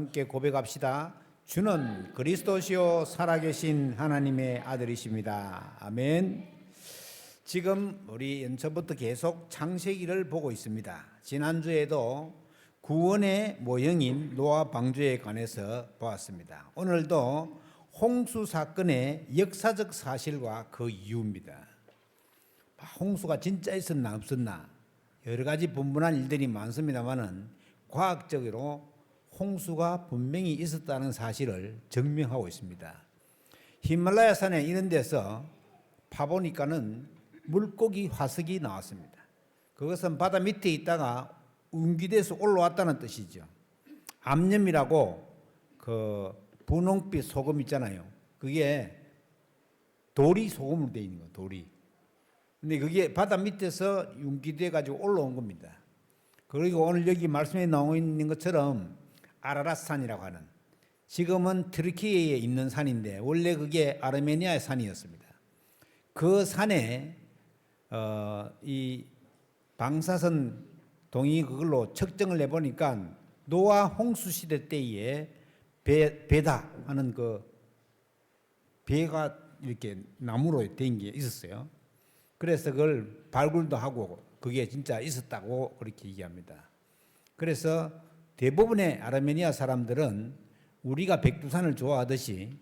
함께 고백합시다. 주는 그리스도시요 살아계신 하나님의 아들이십니다. 아멘. 지금 우리 연초부터 계속 창세기를 보고 있습니다. 지난주에도 구원의 모형인 노아 방주에 관해서 보았습니다. 오늘도 홍수 사건의 역사적 사실과 그 이유입니다. 홍수가 진짜 있었나 없었나 여러 가지 분분한 일들이 많습니다만은 과학적으로 홍수가 분명히 있었다는 사실을 증명하고 있습니다. 히말라야 산에 이런 데서 파보니까는 물고기 화석이 나왔습니다. 그것은 바다 밑에 있다가 웅기돼서 올라왔다는 뜻이죠. 암염이라고 그 분홍빛 소금 있잖아요. 그게 돌이 소금으로 되어 있는 거예요. 돌이. 근데 그게 바다 밑에서 융기돼 가지고 올라온 겁니다. 그리고 오늘 여기 말씀에 나와 있는 것처럼 아라랏산이라고 하는, 지금은 트르키예에 있는 산인데 원래 그게 아르메니아의 산이었습니다. 그 산에 이 방사선 동이 그걸로 측정을 해보니까 노아 홍수 시대 때에 배다 하는 그 배가 이렇게 나무로 된 게 있었어요. 그래서 그걸 발굴도 하고 그게 진짜 있었다고 그렇게 얘기합니다. 그래서 대부분의 아르메니아 사람들은 우리가 백두산을 좋아하듯이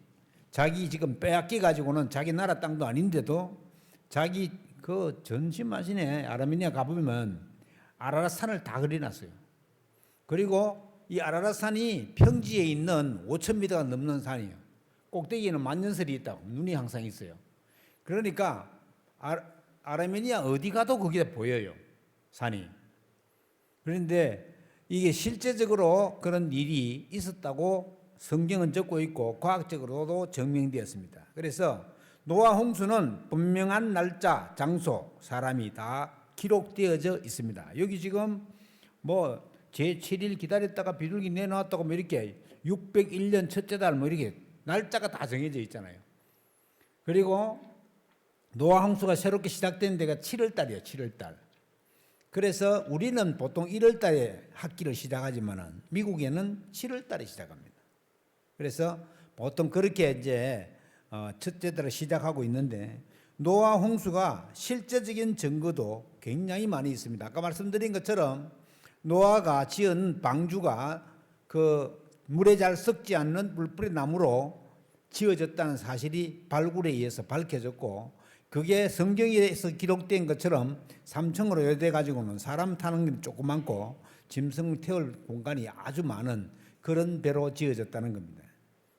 자기 지금 빼앗겨 가지고는 자기 나라 땅도 아닌데도 자기 그 전심마신에 아르메니아 가보면 아라랏산을 다 그려놨어요. 그리고 이 아라랏산이 평지에 있는 5,000m가 넘는 산이에요. 꼭대기에는 만년설이 있다고, 눈이 항상 있어요. 그러니까 아르메니아 어디 가도 그게 보여요, 산이. 그런데 이게 실제적으로 그런 일이 있었다고 성경은 적고 있고 과학적으로도 증명되었습니다. 그래서 노아 홍수는 분명한 날짜, 장소, 사람이 다 기록되어져 있습니다. 여기 지금 뭐 제7일 기다렸다가 비둘기 내놓았다고 뭐 이렇게 601년 첫째 달 뭐 이렇게 날짜가 다 정해져 있잖아요. 그리고 노아 홍수가 새롭게 시작된 데가 7월 달이에요. 7월 달. 그래서 우리는 보통 1월 달에 학기를 시작하지만은 미국에는 7월 달에 시작합니다. 그래서 보통 그렇게 이제 첫째 달을 시작하고 있는데, 노아 홍수가 실제적인 증거도 굉장히 많이 있습니다. 아까 말씀드린 것처럼 노아가 지은 방주가 그 물에 잘 썩지 않는 물뿌리 나무로 지어졌다는 사실이 발굴에 의해서 밝혀졌고, 그게 성경에서 기록된 것처럼 3층으로 요돼 가지고는 사람 타는 게 조그맣고 짐승 태울 공간이 아주 많은 그런 배로 지어졌다는 겁니다.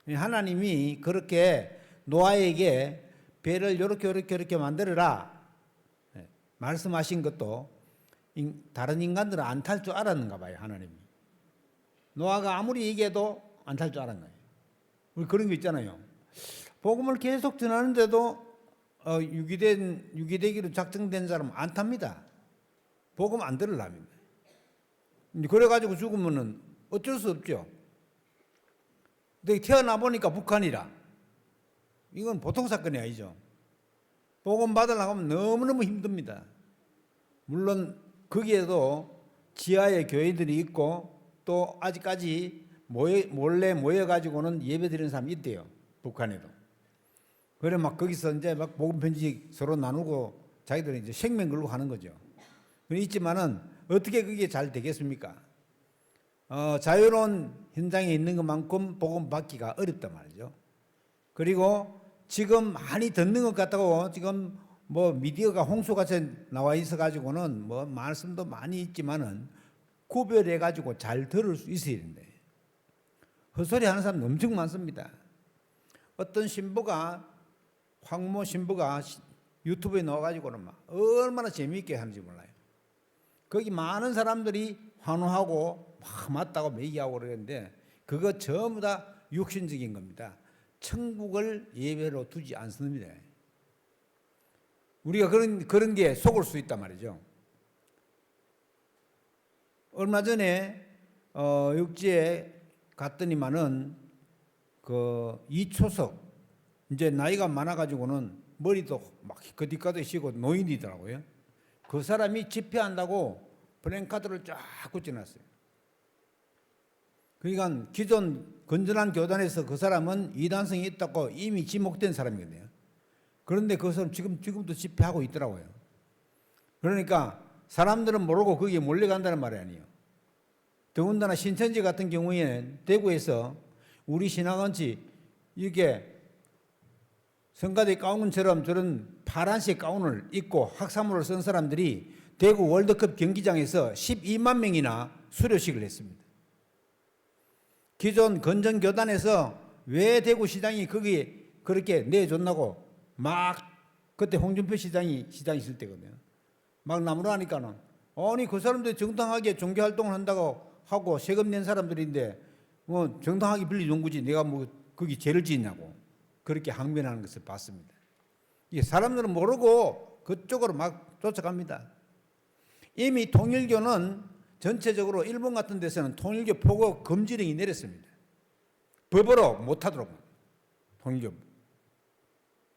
하나님이 그렇게 노아에게 배를 이렇게 만들어라 말씀하신 것도 다른 인간들은 안 탈 줄 알았는가 봐요. 하나님이. 노아가 아무리 얘기해도 안 탈 줄 알았는 거예요. 우리 그런 거 있잖아요. 복음을 계속 전하는데도 유기되기로 작정된 사람은 안 탑니다. 복음 안 들으려면. 그래가지고 죽으면은 어쩔 수 없죠. 근데 태어나 보니까 북한이라. 이건 보통 사건이 아니죠. 복음 받으려고 하면 너무너무 힘듭니다. 물론 거기에도 지하에 교회들이 있고 또 아직까지 몰래 모여가지고는 예배 드리는 사람이 있대요. 북한에도. 그래 막 거기서 이제 막 복음 편지 서로 나누고 자기들은 이제 생명 걸고 하는 거죠. 있지만은 어떻게 그게 잘 되겠습니까? 자유로운 현장에 있는 것만큼 복음 받기가 어렵단 말이죠. 그리고 지금 많이 듣는 것 같다고 지금 뭐 미디어가 홍수같이 나와 있어 가지고는 뭐 말씀도 많이 있지만은 구별해 가지고 잘 들을 수 있어야 된다. 헛소리 하는 사람 엄청 많습니다. 어떤 신부가 황모 신부가 유튜브에 나와가지고는 막 얼마나 재미있게 하는지 몰라요. 거기 많은 사람들이 환호하고 막 맞다고 얘기하고 그러는데 그거 전부 다 육신적인 겁니다. 천국을 예배로 두지 않습니다. 우리가 그런 게 속을 수 있단 말이죠. 얼마 전에 육지에 갔더니만은 그 이초석, 이제 나이가 많아가지고는 머리도 막 거디까지 쉬고 노인이더라고요. 그 사람이 집회한다고 플랜카드를 쫙 붙여놨어요. 그러니까 기존 건전한 교단에서 그 사람은 이단성이 있다고 이미 지목된 사람이거든요. 그런데 그 사람 지금도 집회하고 있더라고요. 그러니까 사람들은 모르고 거기에 몰려간다는 말이 아니에요. 더군다나 신천지 같은 경우에는 대구에서 우리 신학원지 이게 성가대 가운처럼 저런 파란색 가운을 입고 학사모를 쓴 사람들이 대구 월드컵 경기장에서 12만 명이나 수료식을 했습니다. 기존 건전교단에서 왜 대구시장이 거기에 그렇게 내줬나고 막 그때 홍준표 시장이 있을 때거든요. 막 나무라 하니까는 아니 그 사람들이 정당하게 종교활동을 한다고 하고 세금 낸 사람들인데 뭐 정당하게 빌려준 거지 내가 뭐 거기 죄를 짓냐고 그렇게 항변하는 것을 봤습니다. 이게 사람들은 모르고 그쪽으로 막 쫓아갑니다. 이미 통일교는 전체적으로 일본 같은 데서는 통일교 포교 금지령이 내렸습니다. 법으로 못하도록 통일교.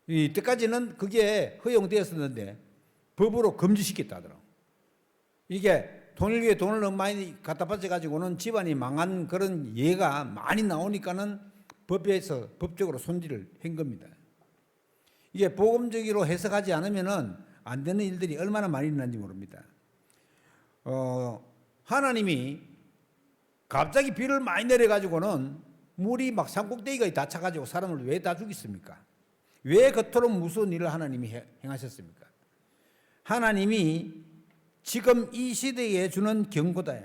이때까지는 그게 허용되었었는데 법으로 금지시켰다 하더라고요. 이게 통일교에 돈을 너무 많이 갖다 바쳐가지고는 집안이 망한 그런 예가 많이 나오니까는 법에서 법적으로 손질을 한 겁니다. 이게 복음적으로 해석하지 않으면은 안 되는 일들이 얼마나 많이 일어난지 모릅니다. 하나님이 갑자기 비를 많이 내려가지고는 물이 막 산꼭대기가 다 차가지고 사람을 왜 다 죽였습니까? 왜 그토록 무서운 일을 하나님이 행하셨습니까? 하나님이 지금 이 시대에 주는 경고다요.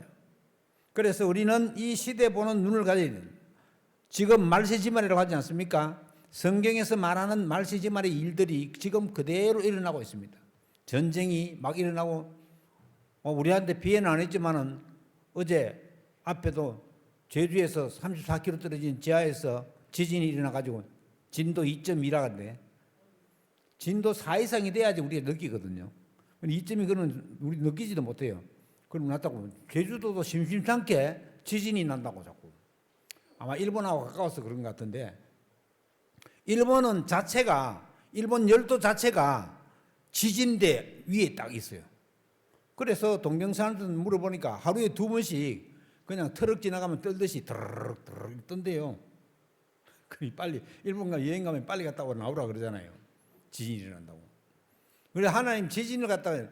그래서 우리는 이 시대 보는 눈을 가져야 돼요. 지금 말세지말이라고 하지 않습니까? 성경에서 말하는 말세지말의 일들이 지금 그대로 일어나고 있습니다. 전쟁이 막 일어나고 우리한테 피해는 안 했지만은 어제 앞에도 제주에서 34km 떨어진 지하에서 지진이 일어나가지고 진도 2.2라는데 진도 4 이상이 돼야지 우리가 느끼거든요. 2점이 그는 우리 느끼지도 못해요. 그럼 났다고 제주도도 심심찮게 지진이 난다고 자꾸. 아마 일본하고 가까워서 그런 것 같은데 일본은 자체가 일본 열도 자체가 지진대 위에 딱 있어요. 그래서 동경사람들 물어보니까 하루에 2번씩 그냥 트럭 지나가면 떨듯이 드르륵 뜬대요. 빨리 일본 가 여행 가면 빨리 갔다 오고 나오라 그러잖아요. 지진이 일어난다고. 그래서 하나님 지진을 갖다가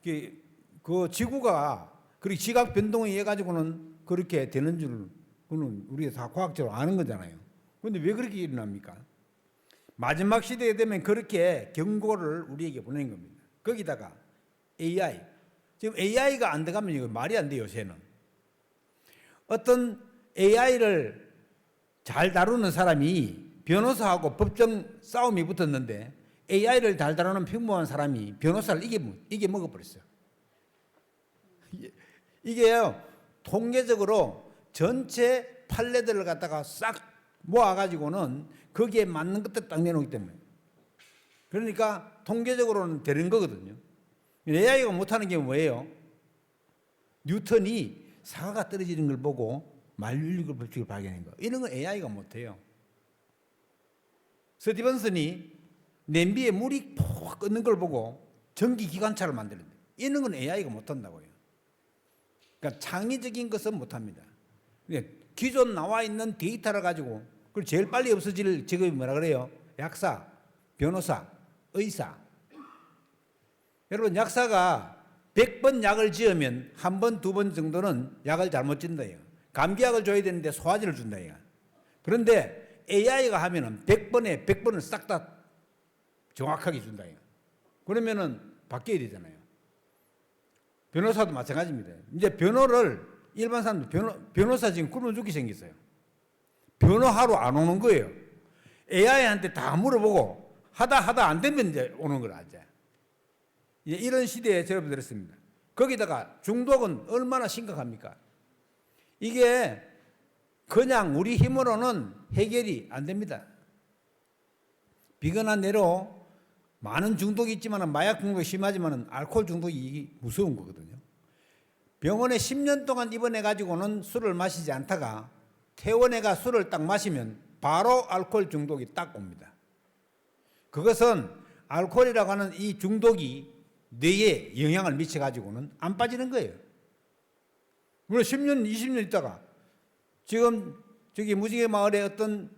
그 지구가 그렇게 지각 변동에 의해 가지고는 그렇게 되는 줄 그는 우리가 다 과학적으로 아는 거잖아요. 그런데 왜 그렇게 일어납니까? 마지막 시대에 되면 그렇게 경고를 우리에게 보낸 겁니다. 거기다가 AI 지금 AI가 안 들어가면 이거 말이 안 돼요. 요새는 어떤 AI를 잘 다루는 사람이 변호사하고 법정 싸움이 붙었는데 AI를 잘 다루는 평범한 사람이 변호사를 이겨 먹어버렸어요. 이게요, 통계적으로 전체 판례들을 갖다가 싹 모아가지고는 거기에 맞는 것들 딱 내놓기 때문에. 그러니까 통계적으로는 되는 거거든요. AI가 못하는 게 뭐예요? 뉴턴이 사과가 떨어지는 걸 보고 만유인력의 법칙을 발견한 거. 이런 건 AI가 못해요. 스티븐슨이 냄비에 물이 푹 끓는 걸 보고 전기기관차를 만드는데 이런 건 AI가 못한다고요. 그러니까 창의적인 것은 못합니다. 기존 나와 있는 데이터를 가지고 그리고 제일 빨리 없어질 직업이 뭐라 그래요? 약사, 변호사, 의사. 여러분 약사가 100번 약을 지으면 한 번, 2번 정도는 약을 잘못 준다요. 감기약을 줘야 되는데 소화제를 준다요. 그런데 AI가 하면은 100번에 100번을 싹 다 정확하게 준다요. 그러면은 바뀌어야 되잖아요. 변호사도 마찬가지입니다. 이제 변호를 일반 사람들 변호사 지금 굶어 죽게 생겼어요. 변호하러 안 오는 거예요. AI한테 다 물어보고 하다 안 되면 이제 오는 걸 알죠. 이런 시대에 접어들었습니다. 거기다가 중독은 얼마나 심각합니까? 이게 그냥 우리 힘으로는 해결이 안 됩니다. 비근한 예로 많은 중독이 있지만 마약 중독이 심하지만 알코올 중독이 무서운 거거든요. 병원에 10년 동안 입원해 가지고는 술을 마시지 않다가 퇴원해가 술을 딱 마시면 바로 알코올 중독이 딱 옵니다. 그것은 알코올이라고 하는 이 중독이 뇌에 영향을 미쳐 가지고는 안 빠지는 거예요. 물론 10년, 20년 있다가 지금 저기 무지개 마을에 어떤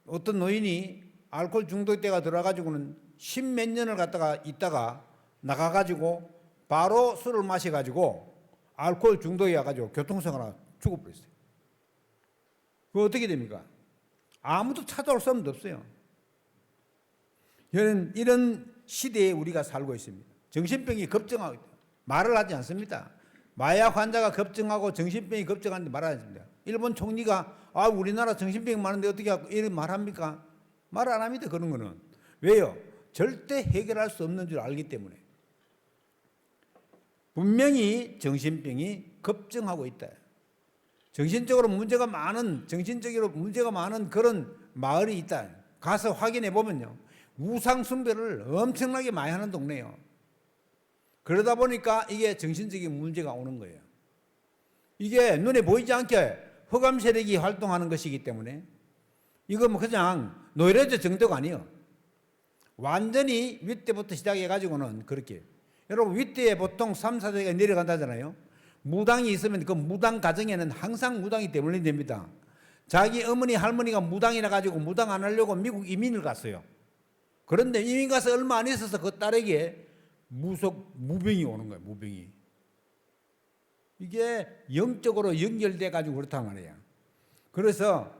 노인이 알코올 중독자가 들어가지고는 십몇 년을 갖다가 있다가 나가가지고 바로 술을 마셔가지고 알코올 중독이 와가지고 교통사고가 나서 죽어버렸어요. 그거 어떻게 됩니까? 아무도 찾아올 사람도 없어요. 이런 시대에 우리가 살고 있습니다. 정신병이 급증하고 있다. 말을 하지 않습니다. 마약 환자가 급증하고 정신병이 급증하는데 말하지 않습니다. 일본 총리가 우리나라 정신병이 많은데 어떻게 이런 말합니까? 말 안 합니다. 그런 거는. 왜요? 절대 해결할 수 없는 줄 알기 때문에. 분명히 정신병이 급증하고 있다. 정신적으로 문제가 많은 그런 마을이 있다. 가서 확인해 보면요. 우상 숭배를 엄청나게 많이 하는 동네예요. 그러다 보니까 이게 정신적인 문제가 오는 거예요. 이게 눈에 보이지 않게 흑암 세력이 활동하는 것이기 때문에 이거 뭐 그냥 노이로제 정도가 아니에요. 완전히 윗대부터 시작해가지고는 그렇게. 여러분 윗대에 보통 3, 4대가 내려간다잖아요. 무당이 있으면 그 무당 가정에는 항상 무당이 대물림 됩니다. 자기 어머니 할머니가 무당이라 가지고 무당 안 하려고 미국 이민을 갔어요. 그런데 이민 가서 얼마 안 있어서 그 딸에게 무병이 오는 거예요. 무병이. 이게 영적으로 연결돼 가지고 그렇단 말이에요. 그래서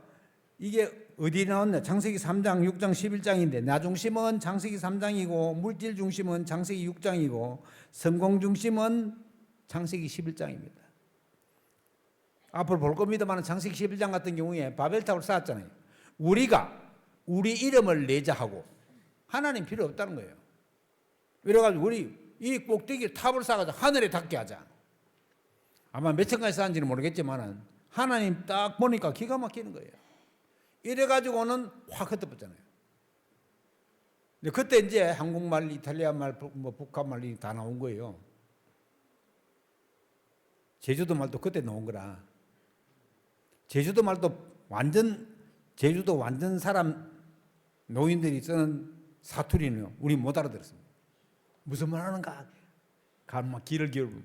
이게 어디 나왔냐? 창세기 3장, 6장, 11장인데 나 중심은 창세기 3장이고 물질 중심은 창세기 6장이고 성공 중심은 창세기 11장입니다. 앞으로 볼 겁니다만 창세기 11장 같은 경우에 바벨탑을 쌓았잖아요. 우리가 우리 이름을 내자 하고 하나님 필요 없다는 거예요. 이래가지고 우리 이 꼭대기 탑을 쌓아서 하늘에 닿게 하자. 아마 몇 층까지 쌓은지는 모르겠지만 하나님 딱 보니까 기가 막히는 거예요. 이래가지고는 확 흩어졌잖아요. 그때 이제 한국말, 이탈리아말, 뭐 북한말이 다 나온 거예요. 제주도 말도 그때 나온 거라. 제주도 완전 사람 노인들이 쓰는 사투리는 우리 못 알아들었습니다. 무슨 말 하는가? 막 귀를 기울고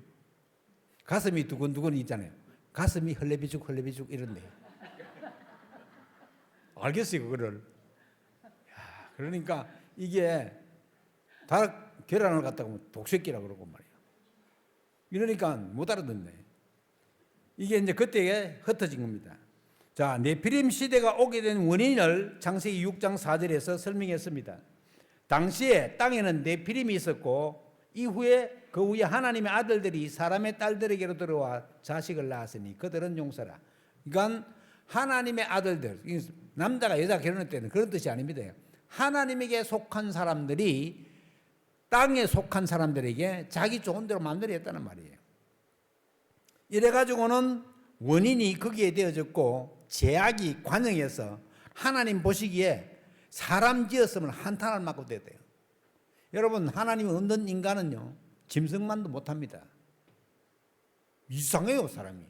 가슴이 두근두근 있잖아요. 가슴이 헐레비죽 이런데 알겠어요 그거를. 그러니까 이게 다 계란을 갖다가 독새끼라 그러고 말이야. 이러니까 못 알아듣네. 이게 이제 그때에 흩어진 겁니다. 자, 네피림 시대가 오게 된 원인을 창세기 6장 4절에서 설명했습니다. 당시에 땅에는 네피림이 있었고 그 후에 하나님의 아들들이 사람의 딸들에게로 들어와 자식을 낳았으니 그들은 용서라. 그러니까 하나님의 아들들, 남자가 여자 결혼할 때는 그런 뜻이 아닙니다. 하나님에게 속한 사람들이 땅에 속한 사람들에게 자기 좋은 대로 마음대로 했다는 말이에요. 이래가지고는 원인이 거기에 되어졌고 제약이 관영해서 하나님 보시기에 사람 지었으면 한탄을 맞고 됐대요. 여러분 하나님이 없는 인간은요 짐승만도 못합니다. 이상해요 사람이.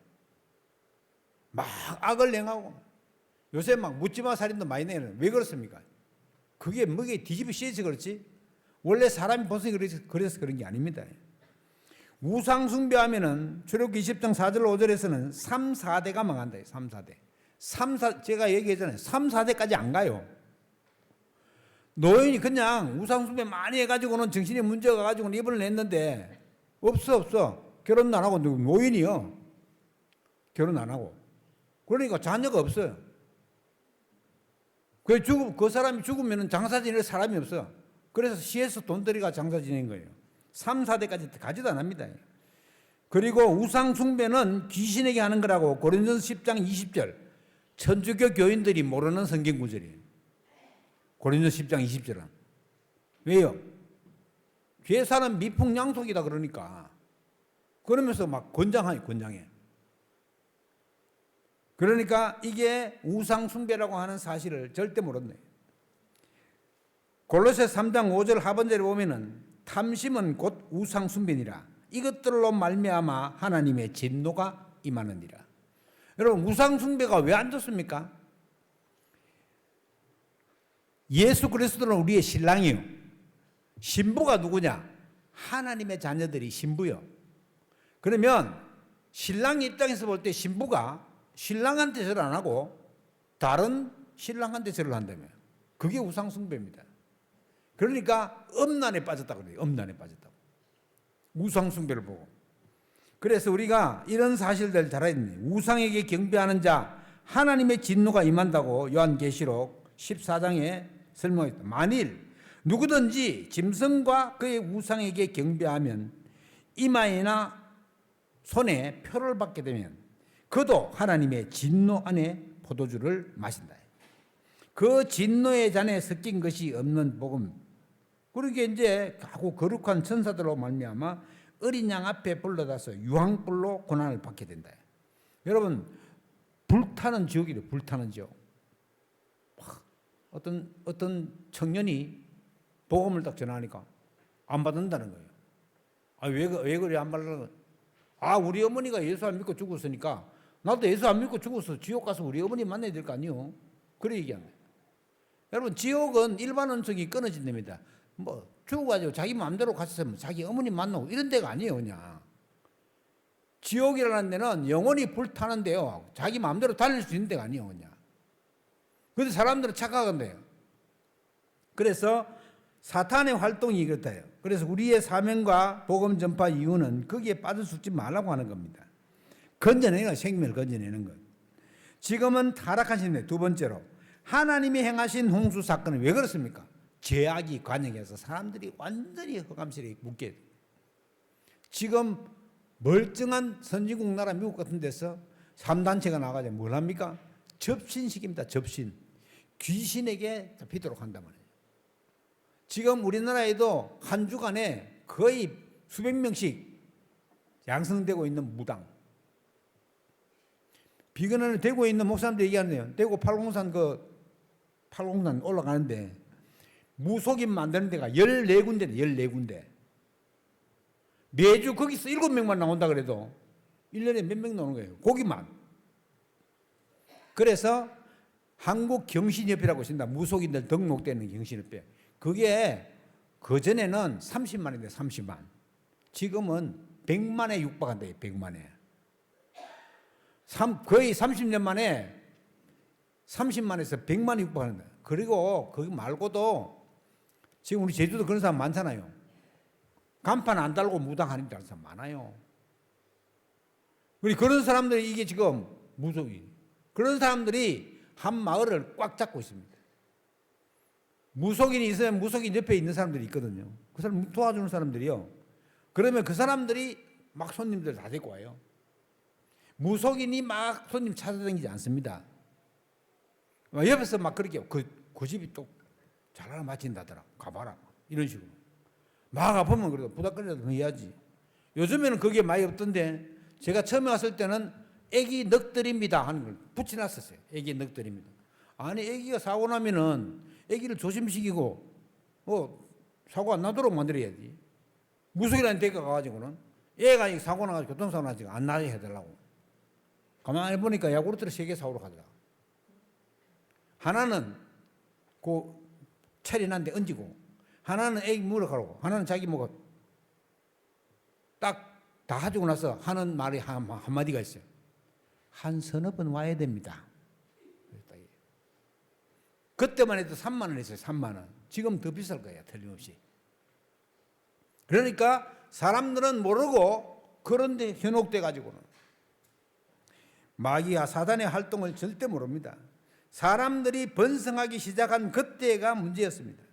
막 악을 행하고 요새 막 묻지마 살인도 많이 내는. 왜 그렇습니까? 그게 뭐게 뒤집어 씌어서 그렇지 원래 사람이 본성이 그래서 그런 게 아닙니다. 우상 숭배하면은 출애굽기 20장 4절 5절에서는 3, 4대가 망한다. 3, 4대. 제가 얘기했잖아요. 3, 4대까지 안 가요. 노인이 그냥 우상 숭배 많이 해가지고는 정신에 문제가 가지고는 입을 냈는데 없어. 결혼도 안 하고 노인이요. 결혼 안 하고. 그러니까 자녀가 없어요. 그 사람이 죽으면 장사 지낼 사람이 없어. 그래서 시에서 돈 들이가 장사 지낸 거예요. 3, 4대까지 가지도 않습니다. 그리고 우상 숭배는 귀신에게 하는 거라고 고린도서 10장 20절 천주교 교인들이 모르는 성경 구절이에요. 고린도서 10장 20절은. 왜요? 죄사는 미풍양속이다 그러니까. 그러면서 막 권장해. 그러니까 이게 우상 숭배라고 하는 사실을 절대 모르네. 골로새 3장 5절 하반절에 보면은 탐심은 곧 우상 숭배니라. 이것들로 말미암아 하나님의 진노가 임하느니라. 여러분 우상 숭배가 왜 안 좋습니까? 예수 그리스도는 우리의 신랑이요. 신부가 누구냐? 하나님의 자녀들이 신부요. 그러면 신랑 입장에서 볼 때 신부가 신랑한테 절 안 하고 다른 신랑한테 절을 한다며. 그게 우상숭배입니다. 그러니까 음란에 빠졌다고 그래요. 음란에 빠졌다고. 우상숭배를 보고. 그래서 우리가 이런 사실들 잘 알아야 됩니다. 우상에게 경배하는 자 하나님의 진노가 임한다고 요한계시록 14장에 설명했다. 만일 누구든지 짐승과 그의 우상에게 경배하면 이마에나 손에 표를 받게 되면 그도 하나님의 진노 안에 포도주를 마신다. 그 진노의 잔에 섞인 것이 없는 복음. 그러게 이제 하고 거룩한 천사들로 말미암아 어린 양 앞에 불러다서 유황불로 고난을 받게 된다. 여러분, 불타는 지옥이래. 불타는 지옥. 어떤 청년이 복음을 딱 전하니까 안 받는다는 거예요. 아, 왜 그래 안 받으려고? 아, 우리 어머니가 예수 안 믿고 죽었으니까 나도 예수 안 믿고 죽어서 지옥 가서 우리 어머니 만나야 될 거 아니요? 그래 얘기한 거예요. 여러분, 지옥은 일반 원성이 끊어진답니다. 뭐 죽어가지고 자기 마음대로 갔으면 자기 어머니 만나고 이런 데가 아니에요. 그냥 지옥이라는 데는 영원히 불타는데요, 자기 마음대로 달릴 수 있는 데가 아니에요. 그냥. 그런데 사람들은 착각한대요. 그래서 사탄의 활동이 그렇다요. 그래서 우리의 사명과 복음 전파 이유는 거기에 빠져 죽지 말라고 하는 겁니다. 건져내는 거, 생명을 건져내는 것. 지금은 타락하신 데 두 번째로 하나님이 행하신 홍수 사건은 왜 그렇습니까? 죄악이 관영해서 사람들이 완전히 흑암실에 묶게 돼요. 지금 멀쩡한 선진국 나라 미국 같은 데서 3단체가 나가서 뭘 합니까? 접신식입니다. 접신. 귀신에게 잡히도록 한단 말이에요. 지금 우리나라에도 한 주간에 거의 수백 명씩 양성되고 있는 무당. 비근원을 대구에 있는 목사님들 얘기하는데요. 대구 팔공산 올라가는데 무속인 만드는 데가 14군데네. 14군데. 매주 거기서 7명만 나온다 그래도 1년에 몇 명 나오는 거예요. 거기만. 그래서 한국경신협회라고 있습니다. 무속인들 등록되는 경신협회. 그게 그전에는 30만인데 30만. 지금은 100만에 육박한다. 100만에. 거의 30년 만에 30만에서 100만에 육박하는다. 그리고 거기 말고도 지금 우리 제주도 그런 사람 많잖아요. 간판 안 달고 무당하는 사람 많아요. 그런 사람들이 이게 지금 무속인. 그런 사람들이 한 마을을 꽉 잡고 있습니다. 무속인이 있으면 무속인 옆에 있는 사람들이 있거든요. 그 사람 도와주는 사람들이요. 그러면 그 사람들이 막 손님들 다 데리고 와요. 무속인이 막 손님 찾아다니지 않습니다. 옆에서 막 그렇게 그 집이 또 잘 하나 마친다더라. 가봐라. 이런 식으로. 막 아프면 그래도 부닥거리라도 해야지. 요즘에는 그게 많이 없던데 제가 처음에 왔을 때는 애기 넋들입니다 하는 걸 붙여놨었어요. 애기 넋들입니다. 아니, 애기가 사고 나면은 애기를 조심시키고 사고 안 나도록 만들어야지. 무속이라는 데가 가가지고는 애가 사고 나가지고 교통사고 나가지고 안 나게 해달라고. 가만히 보니까 야구르트를 3개 사오러 가더라. 하나는 그 체리난데 얹고, 하나는 애기 물어 가라고, 하나는 자기 먹어. 딱 다 해주고 나서 하는 말이 한마디가 있어요. 한 서너 번 와야 됩니다. 그때만 해도 3만 원 했어요. 3만 원. 지금 더 비쌀 거예요. 틀림없이. 그러니까 사람들은 모르고 그런데 현혹돼 가지고는 마귀와 사단의 활동을 절대 모릅니다. 사람들이 번성하기 시작한 그때가 문제였습니다.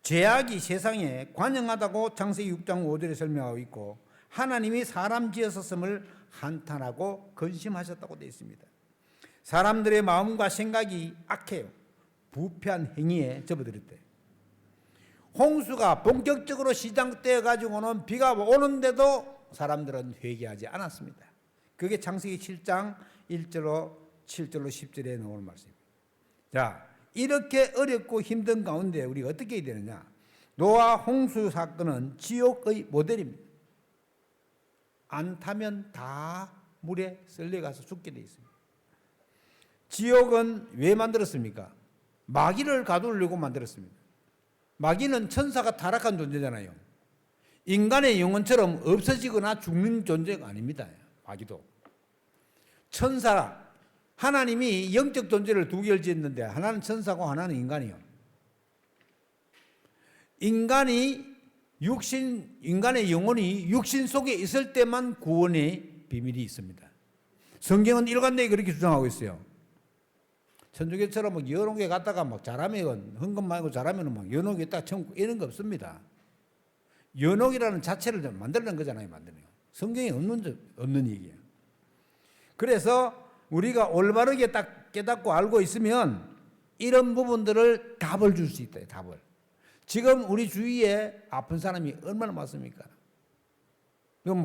죄악이 세상에 관영하다고 창세기 6장 5절에 설명하고 있고, 하나님이 사람 지으셨음을 한탄하고 근심하셨다고 되어 있습니다. 사람들의 마음과 생각이 악해요. 부패한 행위에 접어들었대요. 홍수가 본격적으로 시작되어 가지고는 비가 오는데도 사람들은 회개하지 않았습니다. 그게 창세기 7장 1절로 7절로 10절에 나오는 말씀입니다. 자, 이렇게 어렵고 힘든 가운데 우리가 어떻게 해야 되느냐? 노아 홍수 사건은 지옥의 모델입니다. 안 타면 다 물에 썰려가서 죽게 되어 있습니다. 지옥은 왜 만들었습니까? 마귀를 가두려고 만들었습니다. 마귀는 천사가 타락한 존재잖아요. 인간의 영혼처럼 없어지거나 죽는 존재가 아닙니다. 마귀도. 천사, 하나님이 영적 존재를 두 개를 지었는데 하나는 천사고 하나는 인간이요. 인간의 영혼이 육신 속에 있을 때만 구원의 비밀이 있습니다. 성경은 일관되게 그렇게 주장하고 있어요. 천주교처럼 막 연옥에 갔다가 막 잘하면 헌금 말고 잘하면 막 연옥에 딱 천국 이런 거 없습니다. 연옥이라는 자체를 만들는 거잖아요, 만드는 거. 성경에 없는 얘기예요. 그래서 우리가 올바르게 딱 깨닫고 알고 있으면 이런 부분들을 답을 줄 수 있다, 답을. 지금 우리 주위에 아픈 사람이 얼마나 많습니까? 그럼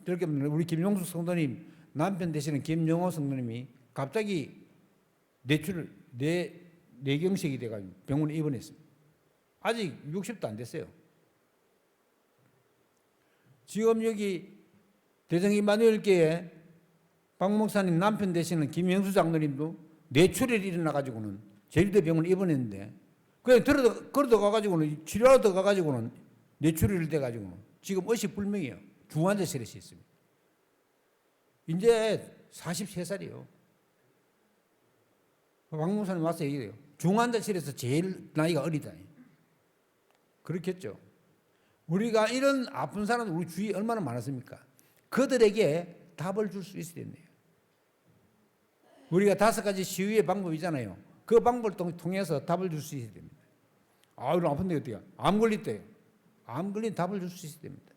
저렇게 우리 김용수 성도님 남편 되시는 김영호 성도님이 갑자기 뇌경색이 돼가지고 병원에 입원했습니다. 아직 60도 안 됐어요. 지금 여기 대성 이마누엘 교회 박 목사님 남편 되시는 김영수 장로님도 뇌출혈이 일어나가지고는 제주도 병원에 입원했는데 그냥 걸어 가가지고는 치료하러 가가지고는 뇌출혈이 돼가지고는 지금 의식불명이에요. 중환자실에 있습니다. 이제 43살이에요. 박 목사님 와서 얘기해요. 중환자실에서 제일 나이가 어리다. 그렇겠죠. 우리가 이런 아픈 사람들 우리 주위에 얼마나 많았습니까? 그들에게 답을 줄 수 있어야 된대요. 우리가 5가지 시위의 방법이잖아요. 그 방법을 통해서 답을 줄 수 있어야 됩니다. 이런 아픈데 어때요? 암 걸렸대요. 암 걸린 답을 줄 수 있어야 됩니다.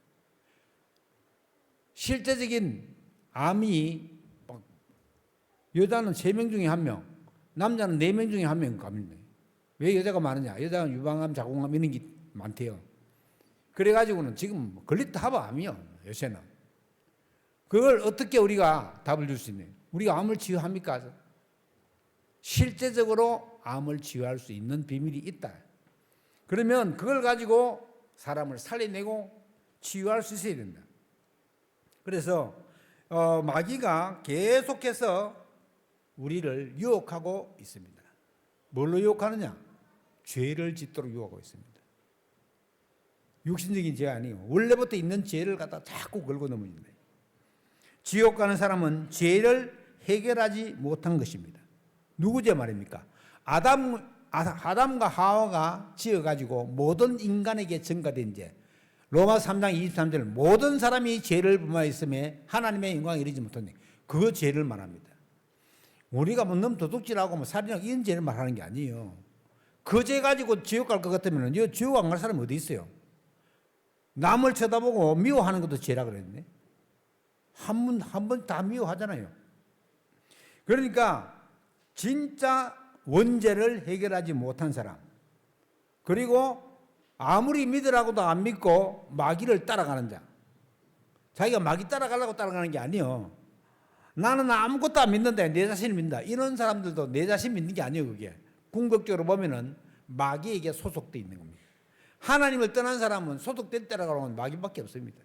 실제적인 암이 여자는 3명 중에 1명, 남자는 4명 중에 1명 갑니다. 왜 여자가 많으냐? 여자는 유방암, 자궁암 이런 게 많대요. 그래가지고는 지금 걸렸다 하면 암이요. 요새는. 그걸 어떻게 우리가 답을 줄 수 있나요? 우리가 암을 치유합니까? 실제적으로 암을 치유할 수 있는 비밀이 있다. 그러면 그걸 가지고 사람을 살려내고 치유할 수 있어야 된다. 그래서 마귀가 계속해서 우리를 유혹하고 있습니다. 뭘로 유혹하느냐? 죄를 짓도록 유혹하고 있습니다. 육신적인 죄 아니에요. 원래부터 있는 죄를 갖다 자꾸 걸고 넘어진다. 지옥 가는 사람은 죄를 해결하지 못한 것입니다. 누구 죄 말입니까? 아담과 하와가 지어가지고 모든 인간에게 전가된 죄. 로마 3장 23절 모든 사람이 죄를 범하였음에 하나님의 영광에 이르지 못하니 그 죄를 말합니다. 우리가 뭐 너무 도둑질하고 뭐 살인하고 이런 죄를 말하는 게 아니에요. 그 죄 가지고 지옥 갈 것 같으면 지옥 안 갈 사람이 어디 있어요? 남을 쳐다보고 미워하는 것도 죄라 그랬네. 한 번 다 미워하잖아요. 그러니까 진짜 원죄를 해결하지 못한 사람, 그리고 아무리 믿으라고도 안 믿고 마귀를 따라가는 자. 자기가 마귀 따라가려고 따라가는 게 아니에요. 나는 아무것도 안 믿는데 내 자신을 믿는다. 이런 사람들도 내 자신 믿는 게 아니에요. 그게 궁극적으로 보면은 마귀에게 소속되어 있는 겁니다. 하나님을 떠난 사람은 소속된 따라가는 마귀밖에 없습니다.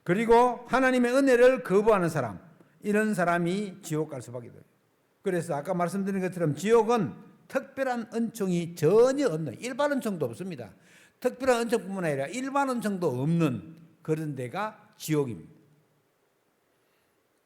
그리고 하나님의 은혜를 거부하는 사람, 이런 사람이 지옥 갈 수밖에 없어요. 그래서 아까 말씀드린 것처럼 지옥은 특별한 은총이 전혀 없는, 일반 은총도 없습니다. 특별한 은총뿐만 아니라 일반 은총도 없는 그런 데가 지옥입니다.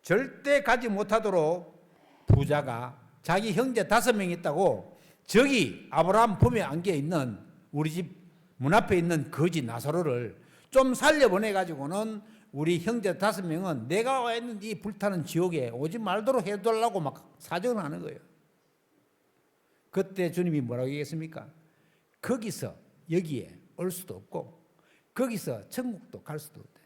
절대 가지 못하도록 부자가 자기 형제 5명 있다고 저기 아브라함 품에 안겨 있는 우리 집 문 앞에 있는 거지 나사로를 좀 살려보내가지고는 우리 형제 5명은 내가 와 있는 이 불타는 지옥에 오지 말도록 해달라고 막 사정을 하는 거예요. 그때 주님이 뭐라고 얘기했습니까? 거기서 여기에 올 수도 없고 거기서 천국도 갈 수도 없다.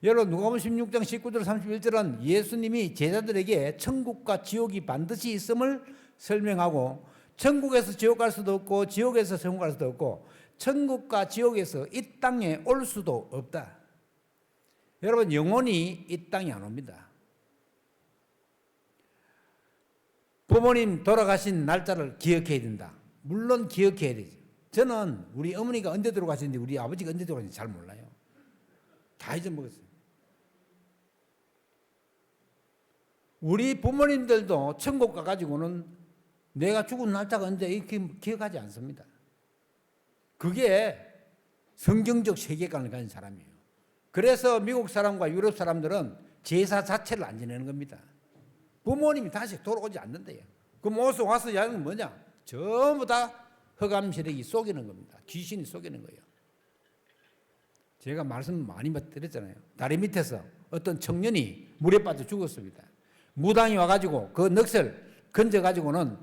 여러분 누가복음 16장 19절 31절은 예수님이 제자들에게 천국과 지옥이 반드시 있음을 설명하고 천국에서 지옥 갈 수도 없고 지옥에서 천국 갈 수도 없고 천국과 지옥에서 이 땅에 올 수도 없다. 여러분 영원히 이 땅에 안 옵니다. 부모님 돌아가신 날짜를 기억해야 된다. 물론 기억해야 되죠. 저는 우리 어머니가 언제 돌아가셨는지 우리 아버지가 언제 돌아가셨는지 잘 몰라요. 다 잊어먹었어요. 우리 부모님들도 천국 가가지고는 내가 죽은 날짜가 언제 이렇게 기억하지 않습니다. 그게 성경적 세계관을 가진 사람이에요. 그래서 미국 사람과 유럽 사람들은 제사 자체를 안 지내는 겁니다. 부모님이 다시 돌아오지 않는데요. 그럼 와서 하는 건 뭐냐? 전부 다 흑암 세력이 속이는 겁니다. 귀신이 속이는 거예요. 제가 말씀 많이 드렸잖아요. 다리 밑에서 어떤 청년이 물에 빠져 죽었습니다. 무당이 와가지고 그 넋을 건져가지고는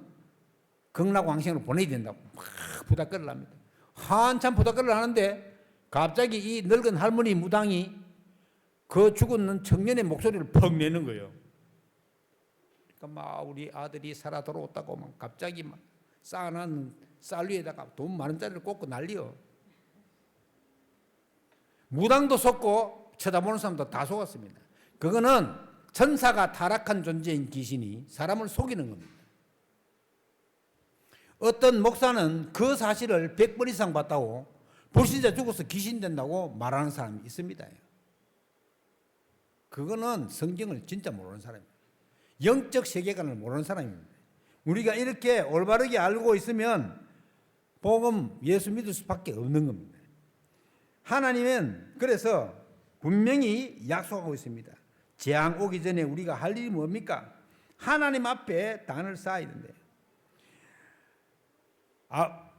극락왕생으로 보내야 된다고 막 부닥거리를 합니다. 한참 부닥거리를 하는데 갑자기 이 늙은 할머니 무당이 그 죽은 청년의 목소리를 퍽 내는 거예요. 그러니까 막 우리 아들이 살아 돌아왔다고 막 갑자기 막 쌓아놓은 쌀 위에다가 돈 10,000원짜리를 꽂고 난리요. 무당도 속고 쳐다보는 사람도 다 속았습니다. 그거는 천사가 타락한 존재인 귀신이 사람을 속이는 겁니다. 어떤 목사는 그 사실을 100번 이상 봤다고 불신자 죽어서 귀신 된다고 말하는 사람이 있습니다. 그거는 성경을 진짜 모르는 사람입니다. 영적 세계관을 모르는 사람입니다. 우리가 이렇게 올바르게 알고 있으면 복음 예수 믿을 수밖에 없는 겁니다. 하나님은 그래서 분명히 약속하고 있습니다. 재앙 오기 전에 우리가 할 일이 뭡니까? 하나님 앞에 단을 쌓아야 된대요.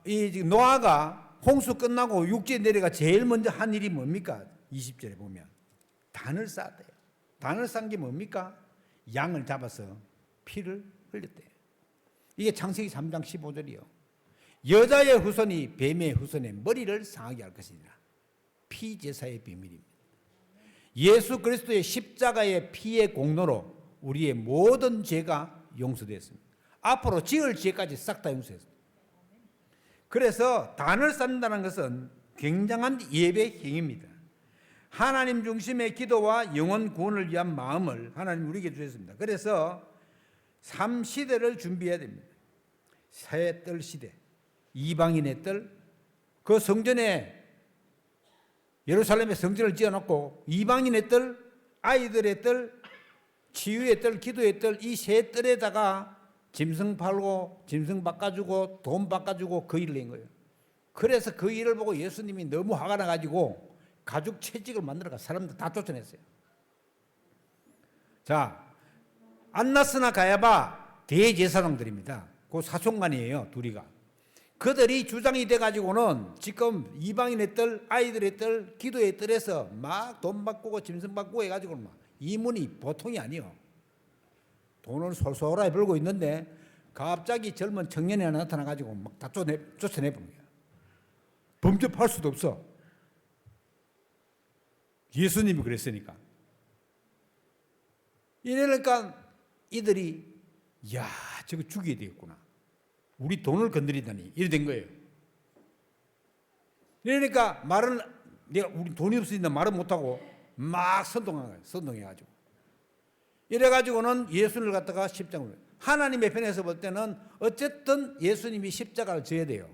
이 노아가 홍수 끝나고 육지에 내려가 제일 먼저 한 일이 뭡니까? 20절에 보면 단을 쌓았대요. 단을 쌓은 게 뭡니까? 양을 잡아서 피를 흘렸대요. 이게 창세기 3장 15절이요. 여자의 후손이 뱀의 후손의 머리를 상하게 할 것이니라. 피제사의 비밀입니다. 예수 그리스도의 십자가의 피의 공로로 우리의 모든 죄가 용서되었습니다. 앞으로 지을 죄까지 싹 다 용서했습니다. 그래서 단을 쌓는다는 것은 굉장한 예배 행위입니다. 하나님 중심의 기도와 영혼 구원을 위한 마음을 하나님 우리에게 주셨습니다. 그래서 3시대를 준비해야 됩니다. 새 뜰 시대, 이방인의 뜰, 그 성전에 예루살렘에 성전을 지어놓고 이방인의 뜰, 아이들의 뜰, 치유의 뜰, 기도의 뜰, 이 세 뜰에다가 짐승 팔고 짐승 바꿔주고 돈 바꿔주고 그 일을 낸 거예요. 그래서 그 일을 보고 예수님이 너무 화가 나가지고 가죽 채찍을 만들어가 사람들 다 쫓아냈어요. 자, 안나스나 가야바 대제사장들입니다. 그 사촌간이에요, 둘이가. 그들이 주장이 돼가지고는 지금 이방인의 뜰, 아이들의 뜰, 기도의 뜰에서 막 돈 바꾸고 짐승 바꾸고 해가지고는 막 이문이 보통이 아니요. 돈을 솔솔하게 벌고 있는데 갑자기 젊은 청년이 하나 나타나가지고 막 다 쫓아내버린 거야. 범접할 수도 없어. 예수님이 그랬으니까. 이러니까 이들이 야, 저거 죽여야 되겠구나. 우리 돈을 건드리다니 이래 된 거예요. 그러니까 말은 내가 우리 돈이 없으니까 말은 못하고 막 선동한 거예요. 선동해가지고. 이래가지고는 예수를 갖다가 십자가로. 하나님의 편에서 볼 때는 어쨌든 예수님이 십자가를 져야 돼요.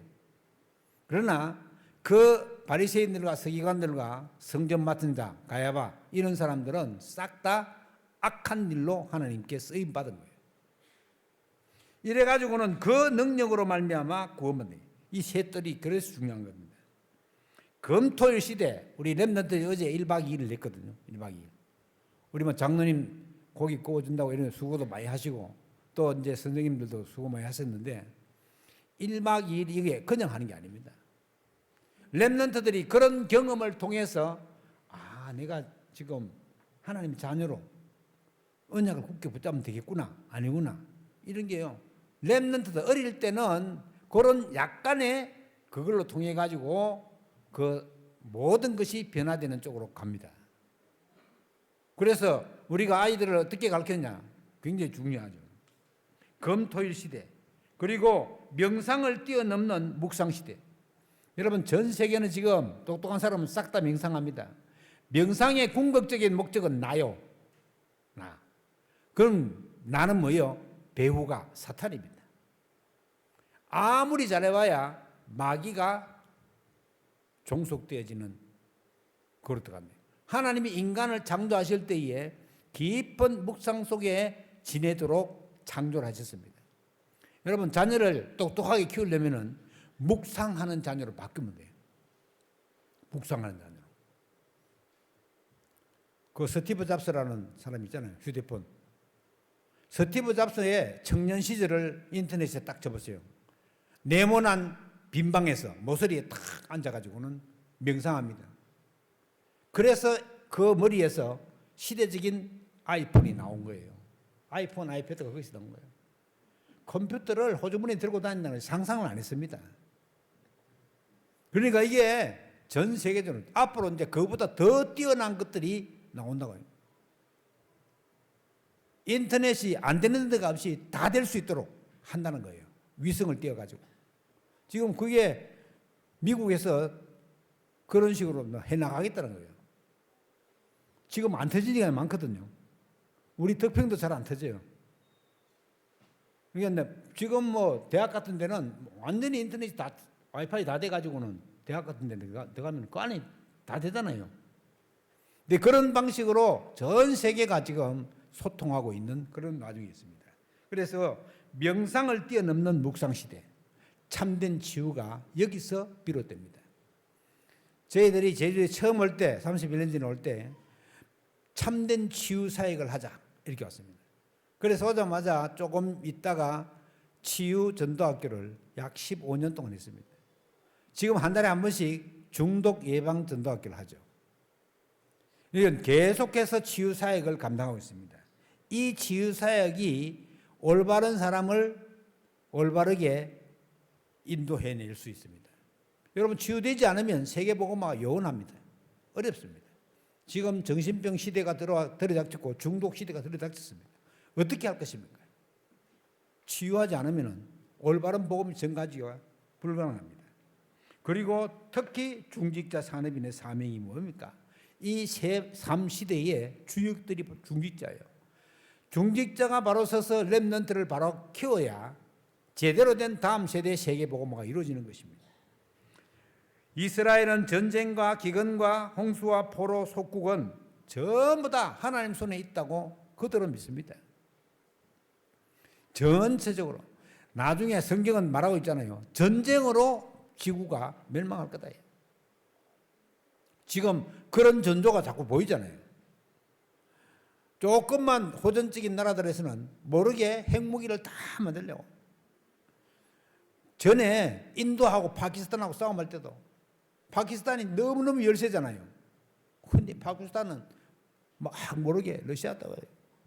그러나 그 바리새인들과 서기관들과 성전 맡은 자, 가야바 이런 사람들은 싹 다 악한 일로 하나님께 쓰임 받은 거예요. 이래가지고는 그 능력으로 말미암아 구원받는 거예요. 이 세 뜰이 그래서 중요한 겁니다. 금토일 시대 우리 렘넌트 어제 1박 2일을 냈거든요. 1박 2일. 우리 뭐 장로님 고기 구워준다고 이런 수고도 많이 하시고 또 이제 선생님들도 수고 많이 하셨는데 1박 2일 이게 그냥 하는 게 아닙니다. 렘넌트들이 그런 경험을 통해서 내가 지금 하나님의 자녀로 언약을 굳게 붙잡으면 되겠구나 아니구나 이런 게요. 렘넌트들 어릴 때는 그런 약간의 그걸로 통해 가지고 그 모든 것이 변화되는 쪽으로 갑니다. 그래서 우리가 아이들을 어떻게 가르쳤냐 굉장히 중요하죠. 금토일 시대 그리고 명상을 뛰어넘는 묵상 시대. 여러분 전 세계는 지금 똑똑한 사람은 싹 다 명상합니다. 명상의 궁극적인 목적은 나요. 나. 그럼 나는 뭐요? 배후가 사탄입니다. 아무리 잘해봐야 마귀가 종속되어지는 그로 들어갑니다. 하나님이 인간을 창조하실 때에 깊은 묵상 속에 지내도록 창조를 하셨습니다. 여러분 자녀를 똑똑하게 키우려면 묵상하는 자녀로 바뀌면 돼요. 묵상하는 자녀로. 그 스티브 잡스라는 사람 있잖아요. 휴대폰. 스티브 잡스의 청년 시절을 인터넷에 딱 접었어요. 네모난 빈방에서 모서리에 탁 앉아가지고는 명상합니다. 그래서 그 머리에서 시대적인 아이폰이 나온 거예요. 아이폰, 아이패드가 거기서 나온 거예요. 컴퓨터를 호주머니에 들고 다닌다는 상상을 안 했습니다. 그러니까 이게 전 세계적으로 앞으로 이제 그보다 더 뛰어난 것들이 나온다고요. 인터넷이 안 되는 데가 없이 다 될 수 있도록 한다는 거예요. 위성을 띄워가지고. 지금 그게 미국에서 그런 식으로 해나가겠다는 거예요. 지금 안 터지는 게 많거든요. 우리 덕평도 잘 안 터져요. 그러니까 지금 뭐 대학 같은 데는 완전히 인터넷이 다 와이파이 다 돼가지고는 대학 같은 데 들어가면 그 안에 다 되잖아요. 근데 그런 방식으로 전 세계가 지금 소통하고 있는 그런 와중에 있습니다. 그래서 명상을 뛰어넘는 묵상시대, 참된 치유가 여기서 비롯됩니다. 저희들이 제주에 처음 올 때, 31년 전에 올 때 참된 치유 사역을 하자 이렇게 왔습니다. 그래서 오자마자 조금 있다가 치유 전도학교를 약 15년 동안 했습니다. 지금 한 달에 한 번씩 중독 예방 전도학교를 하죠. 이건 계속해서 치유 사역을 감당하고 있습니다. 이 치유 사역이 올바른 사람을 올바르게 인도해낼 수 있습니다. 여러분, 치유되지 않으면 세계복음화가 요원합니다. 어렵습니다. 지금 정신병 시대가 들어닥쳤고 중독 시대가 들어닥쳤습니다. 어떻게 할 것입니까? 치유하지 않으면 올바른 복음 전가지가 불가능합니다. 그리고 특히 중직자 산업인의 사명이 뭡니까? 이 삶 시대의 주역들이 중직자예요. 중직자가 바로 서서 렘넌트를 바로 키워야 제대로 된 다음 세대의 세계복음화가 이루어지는 것입니다. 이스라엘은 전쟁과 기근과 홍수와 포로, 속국은 전부 다 하나님 손에 있다고 그들은 믿습니다. 전체적으로. 나중에 성경은 말하고 있잖아요. 전쟁으로 지구가 멸망할 거다. 지금 그런 전조가 자꾸 보이잖아요. 조금만 호전적인 나라들에서는 모르게 핵무기를 다 만들려고. 전에 인도하고 파키스탄하고 싸움할 때도 파키스탄이 너무너무 열세잖아요. 근데 파키스탄은 막 모르게 러시아하고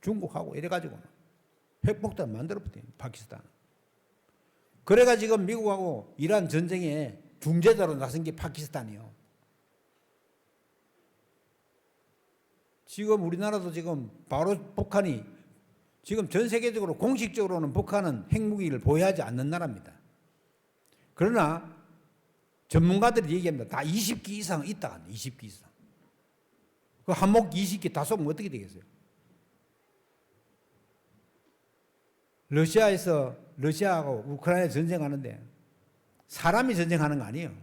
중국하고 이래가지고 핵폭탄 만들어버려요. 파키스탄. 그래가 지금 미국하고 이란 전쟁에 중재자로 나선 게 파키스탄이요. 지금 우리나라도 지금 바로 북한이 지금 전 세계적으로 공식적으로는 북한은 핵무기를 보유하지 않는 나라입니다. 그러나 전문가들이 얘기합니다. 다 20기 이상 있다. 20기 이상. 그 한목 20기 다 쏘면 어떻게 되겠어요? 러시아에서 러시아하고 우크라이나 전쟁하는데 사람이 전쟁하는 거 아니에요.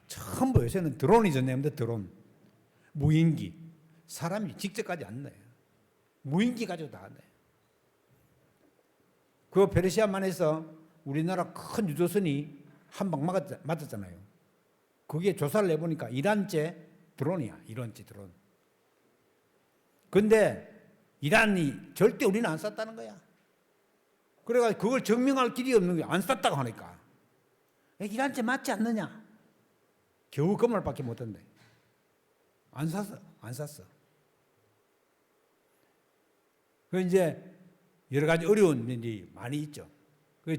전부 요새는 드론이 전쟁합니다. 드론. 무인기. 사람이 직접까지 안 나요. 무인기 가지고 다 한다. 그 페르시아만에서 우리나라 큰 유조선이 한 방 맞았잖아요. 그게 조사를 해보니까 이란제 드론이야. 이란제 드론. 근데 이란이 절대 우리는 안 쐈다는 거야. 그래가지고 그걸 증명할 길이 없는 거야. 안 쐈다고 하니까. 이란제 맞지 않느냐? 겨우 그 말밖에 못한대. 안 쐈어. 안 쐈어. 그 이제 여러 가지 어려운 일이 많이 있죠.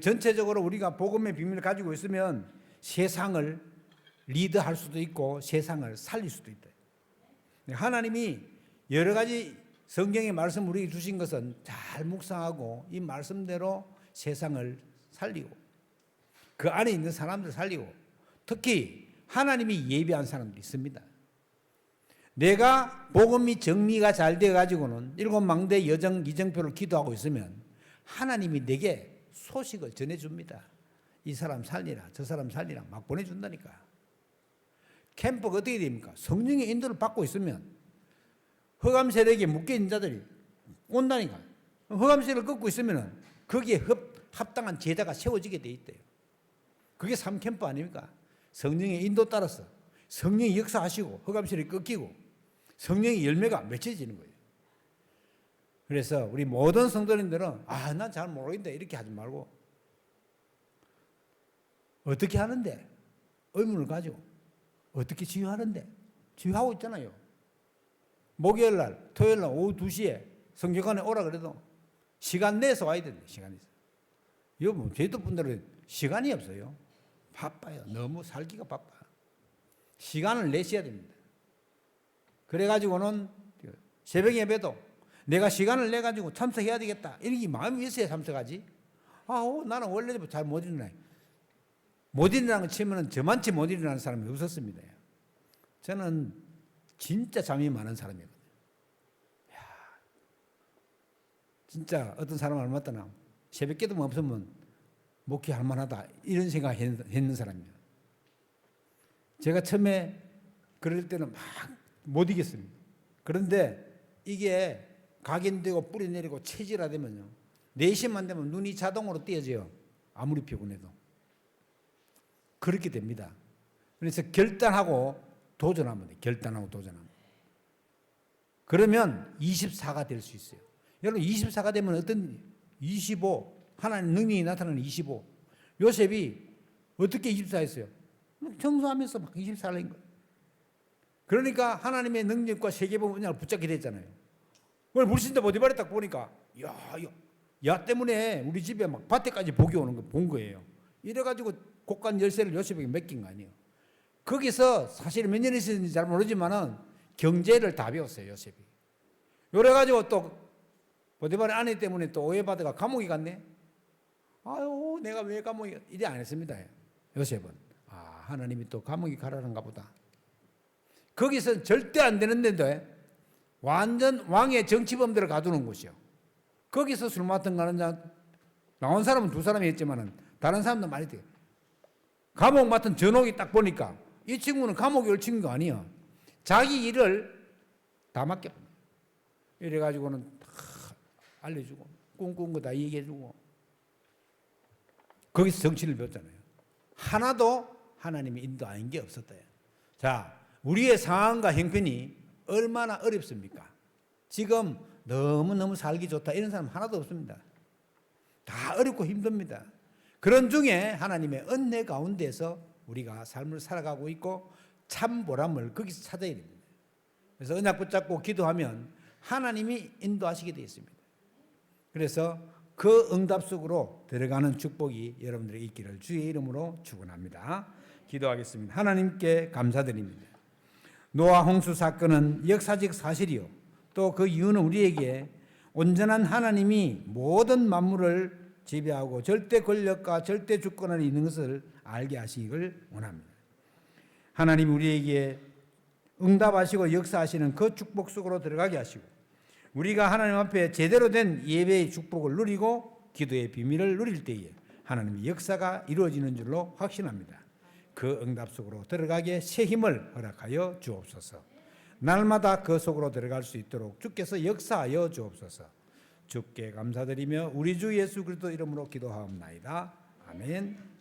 전체적으로 우리가 복음의 비밀을 가지고 있으면 세상을 리드할 수도 있고 세상을 살릴 수도 있다. 하나님이 여러 가지 성경의 말씀 우리에게 주신 것은 잘 묵상하고 이 말씀대로 세상을 살리고 그 안에 있는 사람들 살리고 특히 하나님이 예비한 사람들이 있습니다. 내가 복음이 정리가 잘 되어가지고는 일곱 망대 여정 이정표를 기도하고 있으면 하나님이 내게 소식을 전해줍니다. 이 사람 살리라 저 사람 살리라 막 보내준다니까. 캠프가 어떻게 됩니까? 성령의 인도를 받고 있으면 흑암 세력에 묶여있는 자들이 온다니까. 흑암 세력을 꺾고 있으면 거기에 합당한 제자가 세워지게 돼 있대요. 그게 3캠프 아닙니까? 성령의 인도 따라서 성령이 역사하시고 흑암 세력이 꺾이고 성령의 열매가 맺혀지는 거예요. 그래서 우리 모든 성도님들은 난 잘 모르겠다 이렇게 하지 말고 어떻게 하는데? 의문을 가지고 어떻게 치유하는데? 치유하고 있잖아요. 목요일날, 토요일날 오후 2시에 성경관에 오라 그래도 시간 내서 와야 된다. 시간 내서. 이거 뭐 제주도 분들은 시간이 없어요. 바빠요. 너무 살기가 바빠. 시간을 내셔야 됩니다. 그래가지고는 새벽 예배도 내가 시간을 내가지고 참석해야 되겠다. 이렇게 마음이 있어야 참석하지. 나는 원래도 잘 못 일어나요. 못 일어나는 거 치면은 저만치 못 일어나는 사람이 없었습니다. 저는 진짜 잠이 많은 사람이거든요. 진짜 어떤 사람 알았더나 새벽 기도만 없으면 목회할 만하다 이런 생각 했는 사람이에요. 제가 처음에 그럴 때는 막 못 이겼습니다. 그런데 이게 각인되고 뿌리 내리고 체질화되면요 4시만 되면 눈이 자동으로 띄어져요. 아무리 피곤해도 그렇게 됩니다. 그래서 결단하고 도전하면 돼요. 결단하고 도전하면. 그러면 24가 될 수 있어요. 여러분 24가 되면 어떤 25 하나님 능력이 나타나는 25 요셉이 어떻게 24했어요? 청소하면서 막 24를 한 거예요. 그러니까 하나님의 능력과 세계복음 은혜를 붙잡게 됐잖아요. 그걸 불신자 보디발에 딱 보니까 야 때문에 우리 집에 막 밭에까지 복이 오는 거 본 거예요. 이래가지고 곡간 열쇠를 요셉에게 맡긴 거 아니에요. 거기서 사실 몇 년 있었는지 잘 모르지만은 경제를 다 배웠어요 요셉이. 요래가지고 또 보디발의 아내 때문에 또 오해받아가 감옥에 갔네. 내가 왜 감옥에 이래 안 했습니다. 요셉은 하나님이 또 감옥에 가라는가 보다. 거기서 절대 안 되는데 완전 왕의 정치범들을 가두는 곳이요. 거기서 술 맡은 가는 자 나온 사람은 2사람이 했지만은 다른 사람도 많이 돼요. 감옥 맡은 전옥이 딱 보니까 이 친구는 감옥에 올 친구가 아니야. 자기 일을 다 맡겨버려. 이래가지고는 다 알려주고 꿈꾼 거 다 얘기해주고 거기서 정치를 배웠잖아요. 하나도 하나님의 인도 아닌 게 없었다. 자, 우리의 상황과 형편이 얼마나 어렵습니까? 지금 너무너무 살기 좋다 이런 사람 하나도 없습니다. 다 어렵고 힘듭니다. 그런 중에 하나님의 은혜 가운데서 우리가 삶을 살아가고 있고 참 보람을 거기서 찾아야 됩니다. 그래서 언약 붙잡고 기도하면 하나님이 인도하시게 되어 있습니다. 그래서 그 응답 속으로 들어가는 축복이 여러분들에게 있기를 주의 이름으로 축원합니다. 기도하겠습니다. 하나님께 감사드립니다. 노아 홍수 사건은 역사적 사실이요. 또 그 이유는 우리에게 온전한 하나님이 모든 만물을 지배하고 절대 권력과 절대 주권을 있는 것을 알게 하시기를 원합니다. 하나님 우리에게 응답하시고 역사하시는 그 축복 속으로 들어가게 하시고 우리가 하나님 앞에 제대로 된 예배의 축복을 누리고 기도의 비밀을 누릴 때에 하나님의 역사가 이루어지는 줄로 확신합니다. 그 응답 속으로 들어가게 새 힘을 허락하여 주옵소서. 날마다 그 속으로 들어갈 수 있도록 주께서 역사하여 주옵소서. 주께 감사드리며 우리 주 예수 그리스도 이름으로 기도하옵나이다. 아멘.